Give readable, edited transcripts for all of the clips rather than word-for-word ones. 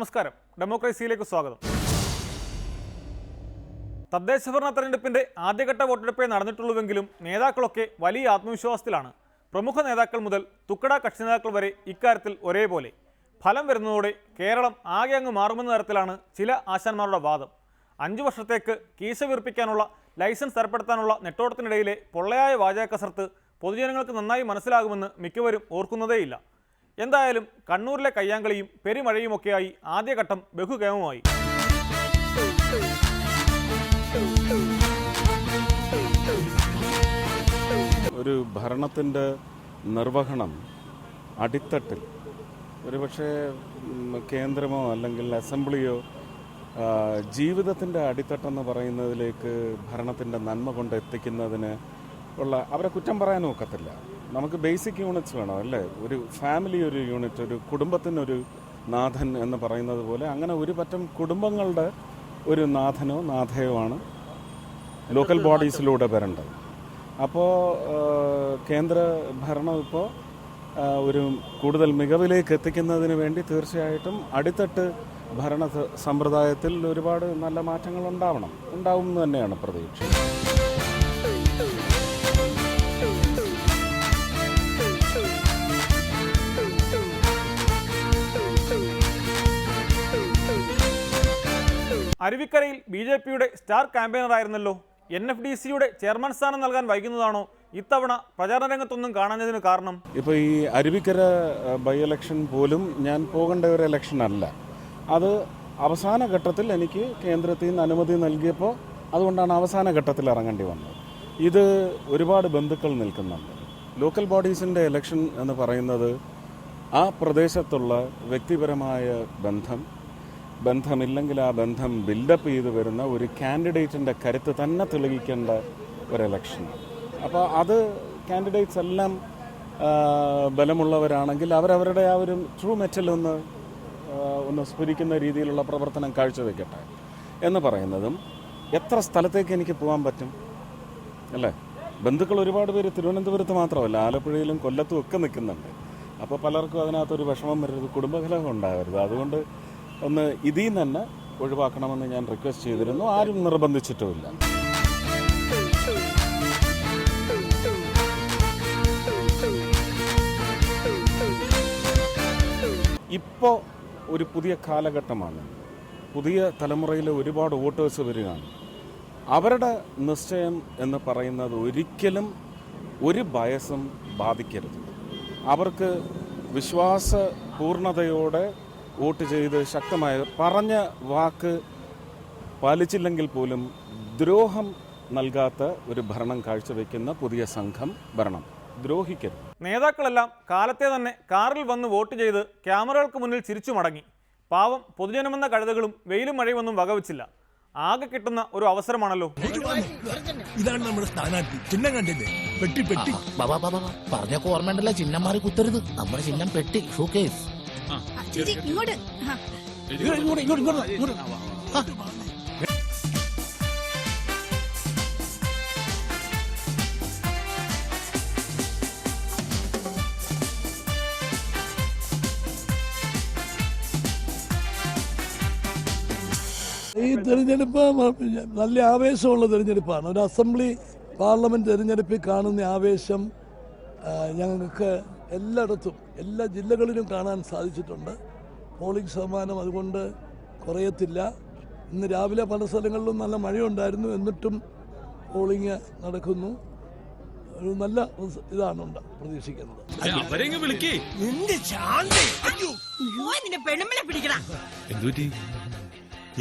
നമസ്കാരം, ഡെമോക്രസിയിലേക്ക് സ്വാഗതം. തദ്ദേശഭരണ തെരഞ്ഞെടുപ്പിന്റെ ആദ്യഘട്ട വോട്ടെടുപ്പേ നടന്നിട്ടുള്ളൂവെങ്കിലും നേതാക്കളൊക്കെ വലിയ ആത്മവിശ്വാസത്തിലാണ്. പ്രമുഖ നേതാക്കൾ മുതൽ തുക്കട കക്ഷി നേതാക്കൾ വരെ ഇക്കാര്യത്തിൽ ഒരേപോലെ. ഫലം വരുന്നതോടെ കേരളം ആകെ അങ്ങ് മാറുമെന്ന തരത്തിലാണ് ചില ആശാന്മാരുടെ വാദം. 5 വർഷത്തേക്ക് കീശ വീർപ്പിക്കാനുള്ള ലൈസൻസ് തരപ്പെടുത്താനുള്ള നെട്ടോട്ടത്തിനിടയിലെ പൊള്ളയായ വാചക കസർത്ത് പൊതുജനങ്ങൾക്ക് നന്നായി മനസ്സിലാകുമെന്ന് മിക്കവരും ഓർക്കുന്നതേയില്ല. എന്തായാലും കണ്ണൂരിലെ കയ്യാങ്കളിയും പെരുമഴയുമൊക്കെയായി ആദ്യഘട്ടം ബഹുകേമമായി. ഒരു ഭരണത്തിൻ്റെ നിർവഹണം അടിത്തട്ടിൽ ഒരുപക്ഷെ കേന്ദ്രമോ അല്ലെങ്കിൽ അസംബ്ലിയോ ജീവിതത്തിൻ്റെ അടിത്തട്ടെന്ന് പറയുന്നതിലേക്ക് ഭരണത്തിൻ്റെ നന്മ കൊണ്ട് എത്തിക്കുന്നതിന് ഉള്ള അവരെ കുറ്റം പറയാനും ഒക്കത്തില്ല. നമുക്ക് ബേസിക് യൂണിറ്റ്സ് വേണം, അല്ലേ? ഒരു ഫാമിലി ഒരു യൂണിറ്റ്, ഒരു കുടുംബത്തിനൊരു നാഥൻ എന്ന് പറയുന്നത് പോലെ അങ്ങനെ ഒരു പറ്റം കുടുംബങ്ങളുടെ ഒരു നാഥനോ നാഥയോ ആണ് ലോക്കൽ ബോഡീസിലൂടെ വരേണ്ടത്. അപ്പോൾ കേന്ദ്ര ഭരണം ഇപ്പോൾ ഒരു കൂടുതൽ മികവിലേക്ക് എത്തിക്കുന്നതിന് വേണ്ടി തീർച്ചയായിട്ടും അടിത്തട്ട് ഭരണ സമ്പ്രദായത്തിൽ ഒരുപാട് നല്ല മാറ്റങ്ങൾ ഉണ്ടാവും എന്ന് തന്നെയാണ് പ്രതീക്ഷ. അരുവിക്കരയിൽ BJPയുടെ സ്റ്റാർ ക്യാമ്പയിനറായിരുന്നല്ലോ. NFDCയുടെ ചെയർമാൻ സ്ഥാനം നൽകാൻ വൈകുന്നതാണോ ഇത്തവണ പ്രചാരണ രംഗത്തൊന്നും കാണുന്നതിന് കാരണം? ഇപ്പോൾ ഈ അരുവിക്കര ബൈ ഇലക്ഷൻ പോലും ഞാൻ പോകേണ്ട ഒരു ഇലക്ഷൻ അല്ല. അത് അവസാന ഘട്ടത്തിൽ എനിക്ക് കേന്ദ്രത്തിൽ നിന്ന് അനുമതി നൽകിയപ്പോൾ അതുകൊണ്ടാണ് അവസാന ഘട്ടത്തിൽ ഇറങ്ങേണ്ടി വന്നത്. ഇത് ഒരുപാട് ബന്ധുക്കൾ നിൽക്കുന്നുണ്ട്. ലോക്കൽ ബോഡീസിൻ്റെ ഇലക്ഷൻ എന്ന് പറയുന്നത് ആ പ്രദേശത്തുള്ള വ്യക്തിപരമായ ബന്ധമില്ലെങ്കിൽ ആ ബന്ധം ബിൽഡപ്പ് ചെയ്ത് വരുന്ന ഒരു കാൻഡിഡേറ്റിൻ്റെ കരുത്ത് തന്നെ തെളിയിക്കേണ്ട ഒരു ഇലക്ഷൻ. അപ്പോൾ അത് കാൻഡിഡേറ്റ്സ് എല്ലാം ബലമുള്ളവരാണെങ്കിൽ അവരവരുടെ ആ ഒരു ട്രൂ മെറ്റൽ ഒന്ന് സ്ഫുരിക്കുന്ന രീതിയിലുള്ള പ്രവർത്തനം കാഴ്ചവെക്കട്ടെ എന്ന് പറയുന്നതും എത്ര സ്ഥലത്തേക്ക് എനിക്ക് പോകാൻ പറ്റും, അല്ലേ? ബന്ധുക്കൾ ഒരുപാട് പേര് തിരുവനന്തപുരത്ത് മാത്രമല്ല, ആലപ്പുഴയിലും കൊല്ലത്തും ഒക്കെ നിൽക്കുന്നുണ്ട്. അപ്പോൾ പലർക്കും അതിനകത്തൊരു വിഷമം വരരുത്, കുടുംബകലഹം ഉണ്ടാവരുത്. അതുകൊണ്ട് ഒന്ന് ഇതിൽ നിന്ന് തന്നെ ഒഴിവാക്കണമെന്ന് ഞാൻ റിക്വസ്റ്റ് ചെയ്തിരുന്നു. ആരും നിർബന്ധിച്ചിട്ടുമില്ല. ഇപ്പോൾ ഒരു പുതിയ കാലഘട്ടമാണ്. പുതിയ തലമുറയിലെ ഒരുപാട് വോട്ടേഴ്സ് വരികയാണ്. അവരുടെ നിശ്ചയം എന്ന് പറയുന്നത് ഒരിക്കലും ഒരു ബയസും ബാധിക്കരുത്. അവർക്ക് വിശ്വാസപൂർണതയോടെ വോട്ട് ചെയ്ത് ശക്തമായ പറഞ്ഞ വാക്ക് പാലിച്ചില്ലെങ്കിൽ പോലും ദ്രോഹം നൽകാത്ത ഒരു ഭരണം കാഴ്ചവെക്കുന്ന പുതിയ സംഘം ഭരണം ദ്രോഹിക്കരുത്. നേതാക്കളെല്ലാം കാലത്തെ തന്നെ കാറിൽ വന്ന് വോട്ട് ചെയ്ത് ക്യാമറകൾക്ക് മുന്നിൽ ചിരിച്ചു മടങ്ങി. പാവം പൊതുജനമെന്ന കഴുതകളും വെയിലും മഴയുമൊന്നും വകവച്ചില്ല. ആകെ കിട്ടുന്ന ഒരു അവസരമാണല്ലോ. ഇതാണ് നമ്മുടെ സ്ഥാനാർത്ഥി. ചിഹ്നം കണ്ടില്ലേ? പെട്ടി പെട്ടി. പറഞ്ഞൊക്കെ ഓർമ്മയുണ്ടല്ലോ, ചിഹ്നം മാറി കുത്തരുത്. നമ്മുടെ ചിഹ്നം പെട്ടി, ഷോക്കേസ്. ഇങ്ങോട്ട് ഈ തെരഞ്ഞെടുപ്പ് നല്ല ആവേശമുള്ള തെരഞ്ഞെടുപ്പാണ്. ഒരു അസംബ്ലി പാർലമെന്റ് തെരഞ്ഞെടുപ്പിൽ കാണുന്ന ആവേശം ഞങ്ങൾക്ക് എല്ലായിടത്തും എല്ലാ ജില്ലകളിലും കാണാൻ സാധിച്ചിട്ടുണ്ട്. പോളിംഗ് ശതമാനം അതുകൊണ്ട് കുറയത്തില്ല. ഇന്ന് രാവിലെ പല സ്ഥലങ്ങളിലും നല്ല മഴയുണ്ടായിരുന്നു, എന്നിട്ടും പോളിംഗ് നടക്കുന്നു. ഒരു നല്ല ഇതാണ് പ്രതീക്ഷിക്കുന്നത്.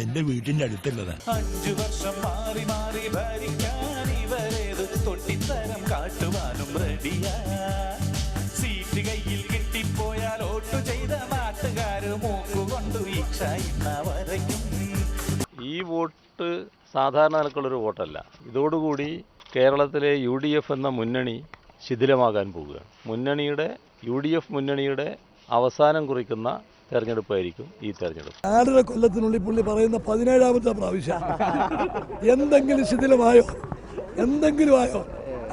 എന്റെ വീട്ടിന്റെ അടുത്തുള്ളതാ. 5 വർഷം മാറി മാറി ഭരിക്കാൻ ഇവരേത് തൊട്ടിത്തരം കാട്ടുവാനും റെഡിയാ. സീറ്റ് കയ്യിൽ കിട്ടിപ്പോയാൽ വോട്ട് ചെയ്ത നാട്ടുകാര് മൂക്കുകൊണ്ടു വരയ്ക്കും. ഈ വോട്ട് സാധാരണ നിലക്കുള്ളൊരു വോട്ടല്ല. ഇതോടുകൂടി കേരളത്തിലെ UDF എന്ന മുന്നണി ശിഥിലമാകാൻ പോവുകയാണ്. UDF മുന്നണിയുടെ അവസാനം കുറിക്കുന്ന തെരഞ്ഞെടുപ്പായിരിക്കും ഈ തെരഞ്ഞെടുപ്പ്. 6.5 കൊല്ലത്തിനുള്ളിൽ പുള്ളി പറയുന്ന 17ാമത്തെ പ്രാവശ്യം. എന്തെങ്കിലും ശിഥിലമായോ? എന്തെങ്കിലും ആയോ?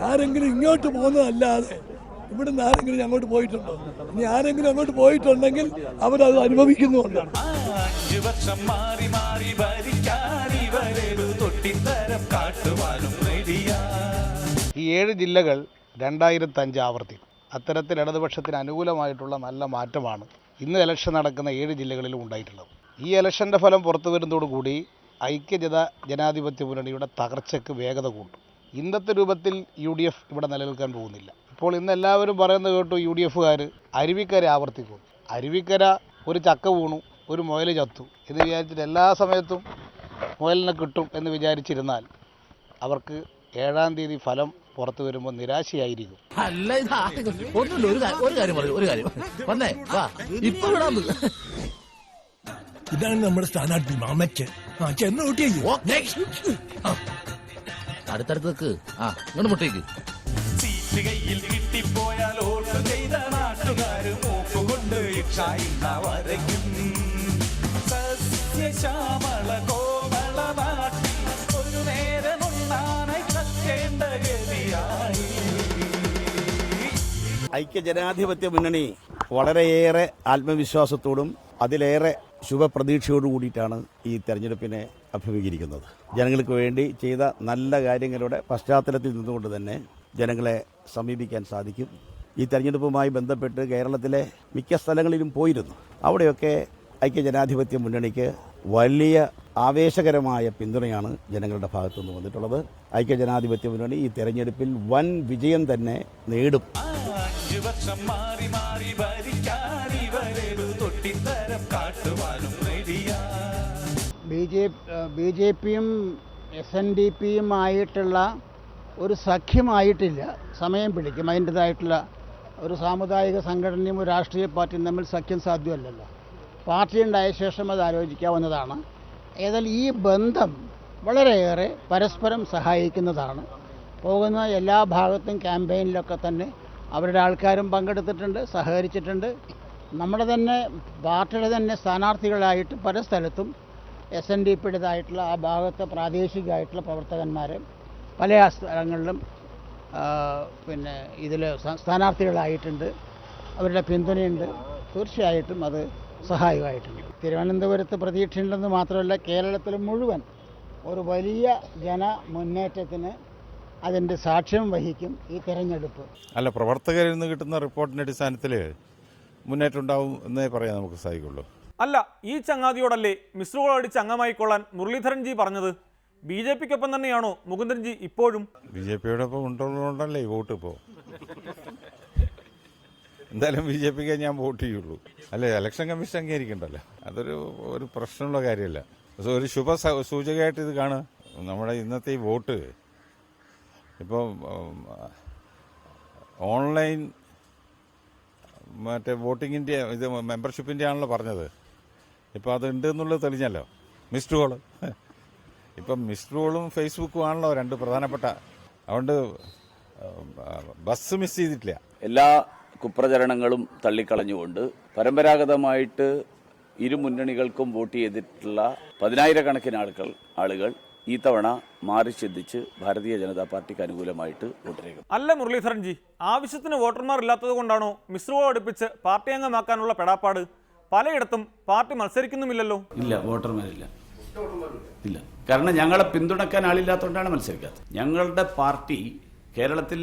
ആരെങ്കിലും ഇങ്ങോട്ട് പോകുന്നതല്ലാതെ ഇവിടുന്ന് ആരെങ്കിലും അങ്ങോട്ട് പോയിട്ടുണ്ടോ? ഇനി ആരെങ്കിലും അങ്ങോട്ട് പോയിട്ടുണ്ടെങ്കിൽ അവരത് അനുഭവിക്കുന്നുണ്ടാണ്. 5 വർഷം മാറി മാറി ഭരിക്കാൻ ഇവരേതു തൊട്ടിത്തരം കാട്ടുവാനും റെഡിയാ. ഈ 7 ജില്ലകൾ 2005 ആവർത്തി. അത്തരത്തിൽ ഇടതുപക്ഷത്തിന് അനുകൂലമായിട്ടുള്ള നല്ല മാറ്റമാണ് ഇന്ന് ഇലക്ഷൻ നടക്കുന്ന 7 ജില്ലകളിലും ഉണ്ടായിട്ടുള്ളത്. ഈ ഇലക്ഷൻ്റെ ഫലം പുറത്തു വരുന്നതോടുകൂടി ജനാധിപത്യ മുന്നണിയുടെ തകർച്ചയ്ക്ക് വേഗത കൂട്ടും. ഇന്നത്തെ രൂപത്തിൽ UDF ഇവിടെ നിലനിൽക്കാൻ പോകുന്നില്ല. ഇപ്പോൾ ഇന്ന് എല്ലാവരും പറയുന്നത് കേട്ടു, UDFകാർ അരുവിക്കര ആവർത്തിക്കും. അരുവിക്കര ഒരു ചക്ക വീണു, ഒരു മുയൽ ചത്തു എന്ന് വിചാരിച്ചിട്ട് എല്ലാ സമയത്തും മുയലിനെ കിട്ടും എന്ന് വിചാരിച്ചിരുന്നാൽ അവർക്ക് 7-ാം തീയതി ഫലം പുറത്തു വരുമ്പോൾ നിരാശയായിരിക്കും. അല്ല ഇത് ഒന്നുമില്ല, ഒരു കാര്യം പറയൂ, ഒരു കാര്യം വന്നേ വാ ഇപ്പൊ വിടാൻ. ഇതാണ് നമ്മുടെ സ്ഥാനാർത്ഥി മാമയ്ക്ക്. ചെന്ന് വോട്ട് ചെയ്യൂ. അടുത്തടുത്ത് നിൽക്ക്. ഇങ്ങോട്ട് മുട്ടേക്ക്. സീറ്റ് കയ്യിൽ കിട്ടിപ്പോയാൽ വോട്ട് ചെയ്ത നാട്ടുകാർ മൂക്കുകൊണ്ട് ഇക്ഷായിന്ന വരയ്ക്കും. സസ്യശ്യാമള കോമള നാട്ടിൽ ഒരു നേരം ഉണ്ണാനായി കത്തേണ്ട ഗതിയായി. ഐക്യജനാധിപത്യ മുന്നണി വളരെയേറെ ആത്മവിശ്വാസത്തോടും അതിലേറെ ശുഭപ്രതീക്ഷയോടു കൂടിയിട്ടാണ് ഈ തെരഞ്ഞെടുപ്പിനെ അഭിമുഖീകരിക്കുന്നത്. ജനങ്ങൾക്ക് വേണ്ടി ചെയ്ത നല്ല കാര്യങ്ങളുടെ പശ്ചാത്തലത്തിൽ നിന്നുകൊണ്ട് തന്നെ ജനങ്ങളെ സമീപിക്കാൻ സാധിക്കും. ഈ തെരഞ്ഞെടുപ്പുമായി ബന്ധപ്പെട്ട് കേരളത്തിലെ മിക്ക സ്ഥലങ്ങളിലും പോയിരുന്നു. അവിടെയൊക്കെ ഐക്യജനാധിപത്യ മുന്നണിക്ക് വലിയ ആവേശകരമായ പിന്തുണയാണ് ജനങ്ങളുടെ ഭാഗത്തു നിന്ന് വന്നിട്ടുള്ളത്. ഐക്യജനാധിപത്യ മുന്നണി ഈ തെരഞ്ഞെടുപ്പിൽ വൻ വിജയം തന്നെ നേടും. 5 വർഷം മാറി മാറി ഭരിക്കാൻ ഇവരേതു തൊട്ടിത്തരം കാട്ടുവാനും റെഡിയാ. BJPയും SNDPയും ആയിട്ടുള്ള ഒരു സഖ്യമായിട്ടില്ല. സമയം പിടിക്കും. അതിൻ്റെതായിട്ടുള്ള ഒരു സാമുദായിക സംഘടനയും ഒരു രാഷ്ട്രീയ പാർട്ടിയും തമ്മിൽ സഖ്യം സാധ്യമല്ലല്ലോ. പാർട്ടി ഉണ്ടായ ശേഷം അത് ആലോചിക്കാവുന്നതാണ്. ഏതായാലും ഈ ബന്ധം വളരെയേറെ പരസ്പരം സഹായിക്കുന്നതാണ്. പോകുന്ന എല്ലാ ഭാഗത്തും ക്യാമ്പയിനിലൊക്കെ തന്നെ അവരുടെ ആൾക്കാരും പങ്കെടുത്തിട്ടുണ്ട്, സഹകരിച്ചിട്ടുണ്ട്. നമ്മുടെ തന്നെ പാർട്ടിയുടെ തന്നെ സ്ഥാനാർത്ഥികളായിട്ട് പല സ്ഥലത്തും SNDPയുടേതായിട്ടുള്ള ആ ഭാഗത്തെ പ്രാദേശികമായിട്ടുള്ള പ്രവർത്തകന്മാർ പല സ്ഥലങ്ങളിലും ഇതിൽ സ്ഥാനാർത്ഥികളായിട്ടുണ്ട്. അവരുടെ പിന്തുണയുണ്ട്. തീർച്ചയായിട്ടും അത് സഹായകമായിട്ടുണ്ട്. തിരുവനന്തപുരത്ത് പ്രതീക്ഷയുണ്ടെന്ന് മാത്രമല്ല, കേരളത്തിൽ മുഴുവൻ ഒരു വലിയ ജനമുന്നേറ്റത്തിന് അതിൻ്റെ സാക്ഷ്യം വഹിക്കും ഈ തെരഞ്ഞെടുപ്പ്. അല്ല, പ്രവർത്തകരിൽ നിന്ന് കിട്ടുന്ന റിപ്പോർട്ടിൻ്റെ അടിസ്ഥാനത്തിൽ മുന്നേറ്റം ഉണ്ടാവും എന്നേ പറയാൻ നമുക്ക് സാധിക്കുള്ളൂ. അല്ല, ഈ ചങ്ങാതിയോടല്ലേ മിശ്രുകൾ അടിച്ച് അംഗമായിക്കൊള്ളാൻ മുരളീധരൻജി പറഞ്ഞത്? BJPക്കൊപ്പം തന്നെയാണോ മുകുന്ദൻജി ഇപ്പോഴും? BJPയോടൊപ്പം ഉണ്ടല്ലേ ഈ വോട്ട് ഇപ്പോൾ? എന്തായാലും BJPക്ക് ഞാൻ വോട്ട് ചെയ്യുള്ളൂ. അല്ലേ, ഇലക്ഷൻ കമ്മീഷൻ അംഗീകരിക്കണ്ടല്ലോ. അതൊരു പ്രശ്നമുള്ള കാര്യമല്ല. ഒരു ശുഭ സൂചകമായിട്ട് ഇത് കാണുക. നമ്മുടെ ഇന്നത്തെ ഈ വോട്ട് ഇപ്പോൾ ഓൺലൈൻ മറ്റേ വോട്ടിങ്ങിൻ്റെ ഇത് മെമ്പർഷിപ്പിൻ്റെ ആണല്ലോ പറഞ്ഞത്. ഇപ്പോൾ അത് ഉണ്ട് എന്നുള്ളത് തെളിഞ്ഞല്ലോ. മിസ്ഡ് കോള്, ഇപ്പം മിസ്ഡ് കോളും ഫേസ്ബുക്കും ആണല്ലോ രണ്ട് പ്രധാനപ്പെട്ട. അതുകൊണ്ട് ബസ് മിസ് ചെയ്തിട്ടില്ല. എല്ലാ കുപ്രചരണങ്ങളും തള്ളിക്കളഞ്ഞുകൊണ്ട് പരമ്പരാഗതമായിട്ട് ഇരു മുന്നണികൾക്കും വോട്ട് ചെയ്തിട്ടുള്ള 10,000-കണക്കിന് ആളുകൾ ഈ തവണ മാറി ചിന്തിച്ച് ഭാരതീയ ജനതാ പാർട്ടിക്ക് അനുകൂലമായിട്ട് വോട്ട് രേഖപ്പെടുത്തും. അല്ല മുരളീധരൻജി, ആവശ്യത്തിന് വോട്ടർമാർ ഇല്ലാത്തത് കൊണ്ടാണോ മിശ്രുവോ അടുപ്പിച്ച് പാർട്ടി അംഗമാക്കാനുള്ള പെടാപ്പാട്? പലയിടത്തും പാർട്ടി മത്സരിക്കുന്നുമില്ലല്ലോ. ഇല്ല, വോട്ടർമാരില്ല. ഇല്ല, കാരണം ഞങ്ങളെ പിന്തുണക്കാൻ ആളില്ലാത്തതുകൊണ്ടാണ് മത്സരിക്കാത്തത്. ഞങ്ങളുടെ പാർട്ടി കേരളത്തിൽ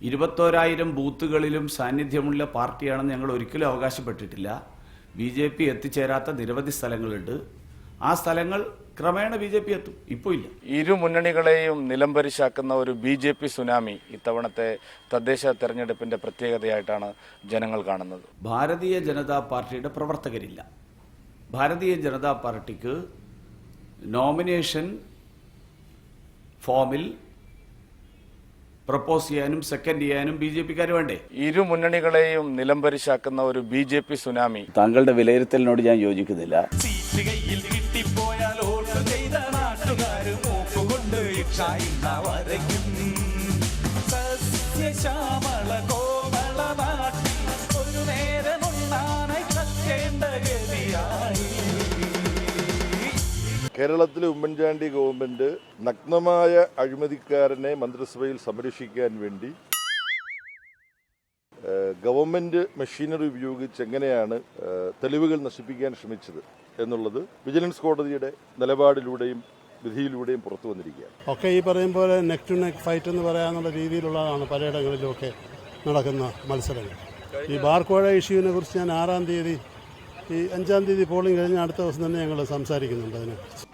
21,000 ബൂത്തുകളിലും സാന്നിധ്യമുള്ള പാർട്ടിയാണെന്ന് ഞങ്ങൾ ഒരിക്കലും അവകാശപ്പെട്ടിട്ടില്ല. BJP എത്തിച്ചേരാത്ത നിരവധി സ്ഥലങ്ങളുണ്ട്. ആ സ്ഥലങ്ങൾ ക്രമേണ BJP എത്തും. ഇപ്പോൾ ഇല്ല. ഇരു മുന്നണികളെയും നിലംപരിശാക്കുന്ന ഒരു BJP സുനാമി ഇത്തവണത്തെ തദ്ദേശ തെരഞ്ഞെടുപ്പിന്റെ പ്രത്യേകതയായിട്ടാണ് ജനങ്ങൾ കാണുന്നത്. ഭാരതീയ ജനതാ പാർട്ടിയുടെ പ്രവർത്തകരില്ല. ഭാരതീയ ജനതാ പാർട്ടിക്ക് നോമിനേഷൻ ഫോമിൽ പ്രപ്പോസ് ചെയ്യാനും സെക്കൻഡ് ചെയ്യാനും BJPക്കാർ വേണ്ടേ? ഇരു മുന്നണികളെയും നിലംപരിശാക്കുന്ന ഒരു BJP സുനാമി. താങ്കളുടെ വിലയിരുത്തലിനോട് ഞാൻ യോജിക്കുന്നില്ല. സീറ്റ് കയ്യിൽ കിട്ടിപ്പോയാൽ വോട്ട് ചെയ്ത നാട്ടുകാർ മൂക്കുകൊണ്ട് ഇക്ഷായിന്ന വരയ്ക്കും. സസ്യശ്യാമള കോമള നാട്ടിൽ ഒരു നേരം ഉണ്ണാനായി കത്തേണ്ട ഗതിയായി. കേരളത്തിലെ ഉമ്മൻചാണ്ടി ഗവൺമെന്റ് നഗ്നമായ അഴിമതിക്കാരനെ മന്ത്രിസഭയിൽ സംരക്ഷിക്കാൻ വേണ്ടി ഗവൺമെൻറ് മെഷീനറി ഉപയോഗിച്ച് എങ്ങനെയാണ് തെളിവുകൾ നശിപ്പിക്കാൻ ശ്രമിച്ചത് എന്നുള്ളത് വിജിലൻസ് കോടതിയുടെ നിലപാടിലൂടെയും വിധിയിലൂടെയും പുറത്തു വന്നിരിക്കുകയാണ്. ഒക്കെ ഈ പറയും പോലെ നെക്ക് ടു നെക്ക് ഫൈറ്റ് എന്ന് പറയാനുള്ള രീതിയിലുള്ളതാണ് പലയിടങ്ങളിലുമൊക്കെ നടക്കുന്ന മത്സരങ്ങൾ. ഈ ബാർക്കോഴ ഇഷ്യൂവിനെ കുറിച്ച് ഞാൻ 6-ാം തീയതി ഈ 5-ാം തീയതി പോളിംഗ് കഴിഞ്ഞ അടുത്ത ദിവസം തന്നെ ഞങ്ങൾ സംസാരിക്കുന്നുണ്ട് അതിനെക്കുറിച്ച്.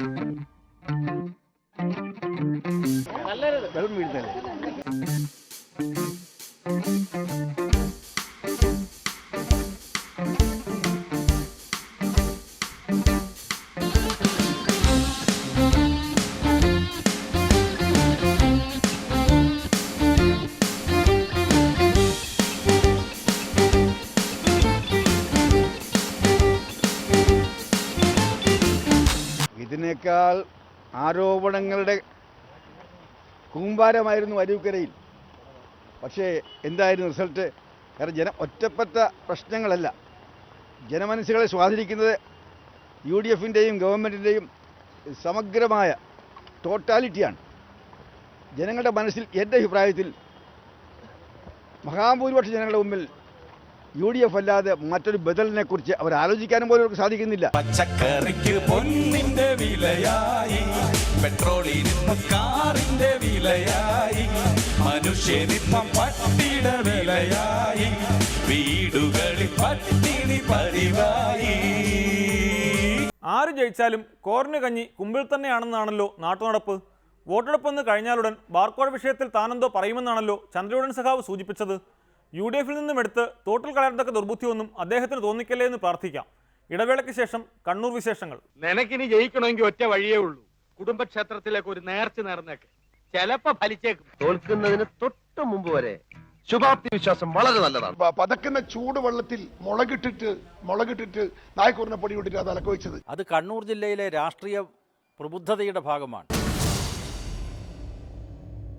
ഇതിനേക്കാൾ ആരോപണങ്ങളുടെ കൂമ്പാരമായിരുന്നു അരുവിക്കരയിൽ. പക്ഷേ എന്തായിരുന്നു റിസൾട്ട്? കാരണം ഒറ്റപ്പെട്ട പ്രശ്നങ്ങളല്ല, ജനമനസ്സുകളെ സ്വാധീനിക്കുന്നത് UDFിൻ്റെയും ഗവൺമെൻറ്റിൻ്റെയും സമഗ്രമായ ടോട്ടാലിറ്റിയാണ്. ജനങ്ങളുടെ മനസ്സിൽ എൻ്റെ അഭിപ്രായത്തിൽ മഹാഭൂരിപക്ഷ ജനങ്ങളുടെ മുമ്പിൽ UDF അല്ലാതെ മറ്റൊരു ബദലിനെ കുറിച്ച് അവർ ആലോചിക്കാനും പോലും അവർക്ക് സാധിക്കുന്നില്ല. പച്ചക്കറിക്ക് പൊന്നിന്റെ വിലയായി, പെട്രോളിന് കാറിന്റെ വിലയായി, മനുഷ്യനിപ്പം പട്ടിയുടെ വിലയായി, വീടുകളിൽ പട്ടിണി പതിവായി. ആര് ജയിച്ചാലും കോറിന് കഞ്ഞി കുമ്പിൽ തന്നെയാണെന്നാണല്ലോ നാട്ടുനടപ്പ്. വോട്ടെടുപ്പെന്ന് കഴിഞ്ഞാലുടൻ ബാർക്കോഴ വിഷയത്തിൽ താനെന്തോ പറയുമെന്നാണല്ലോ ചന്ദ്രചൂഡൻ സഖാവ് സൂചിപ്പിച്ചത്. UDFിൽ നിന്നും എടുത്ത് തോട്ടിൽ കളയാനത്തക്ക ദുർബുദ്ധിയൊന്നും അദ്ദേഹത്തിന് തോന്നിക്കല്ലേ എന്ന് പ്രാർത്ഥിക്കാം. ഇടവേളയ്ക്ക് ശേഷം കണ്ണൂർ വിശേഷങ്ങൾ. നിനക്കിനി ജയിക്കണമെങ്കിൽ ഒറ്റ വഴിയേ ഉള്ളൂ, കുടുംബക്ഷേത്രത്തിലേക്ക് ഒരു നേർച്ച നേർന്നേക്ക്, ചിലപ്പോ ഫലിച്ചേക്കും. തോൽക്കുന്നതിന് തൊട്ട് മുമ്പ് വരെ ശുഭാപ്തി വിശ്വാസം വളരെ നല്ലതാണ്. പതക്കുന്ന ചൂടുവെള്ളത്തിൽ മുളകിട്ടിട്ട് നായ്ക്കൂറിനെ പൊടി വിട്ടിട്ട് അത് അലക്കൊഴിച്ചത്. അത് കണ്ണൂർ ജില്ലയിലെ രാഷ്ട്രീയ പ്രബുദ്ധതയുടെ ഭാഗമാണ്.